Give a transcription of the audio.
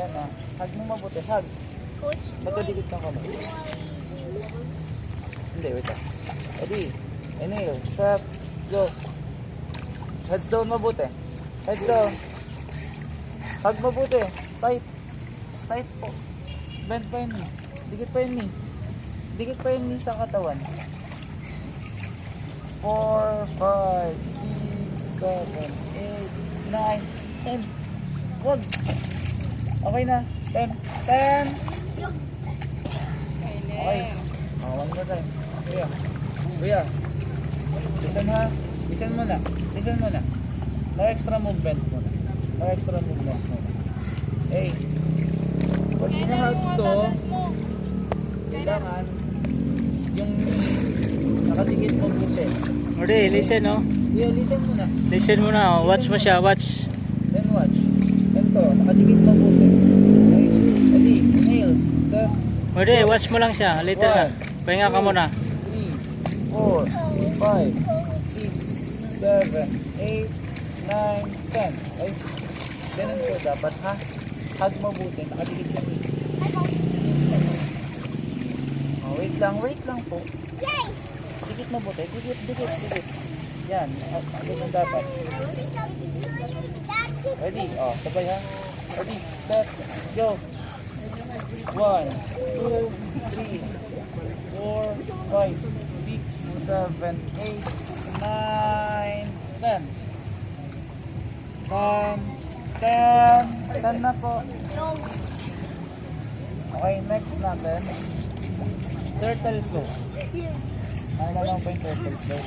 Yan ah. Hug mo mabuti. Hug. Magkadikit ng kamay. Hindi, wait lang. Ready? Inhale. Set. Go. Heads down mabuti. Heads down. Hug mabuti. Tight. Tight po. Bend pa yun knee. Dikit pa yun knee. Dikit pa yun knee sa katawan. 4, 5, 6, 7, 8, 9, 10. Wag. Okay na. 10. 10. Okay. One more time. Kuya. Kuya. Listen ha. Listen muna. Listen muna. No extra movement muna. No extra movement muna. Hey. Pag hinahag to, kailangan yung nakadikit mo buti. Orde, listen no? Kuya, listen muna. Listen mo na, watch mo siya, watch. Then watch. Ganito, nakadikit mo buti. Okay. Ready, inhale. Set. Orde, watch mo lang siya, later na. Pahinga ka muna. 3, 4, 5, 6, 7, 8, 9, 10. Okay? Ganun po dapat ha. Hug mo buti, nakadikit mo buti. Oh, wait lang po. Dikit mo buti, dikit. Yan, ganun dapat. Ready? Oh, sabay ha. Ready, set, go. 1, 2, 3, 4, 5, 6, 7, 8, 9, 10. 10 na po. Okay, next natin. Turtle flow. Ano naman po yung turtle flow?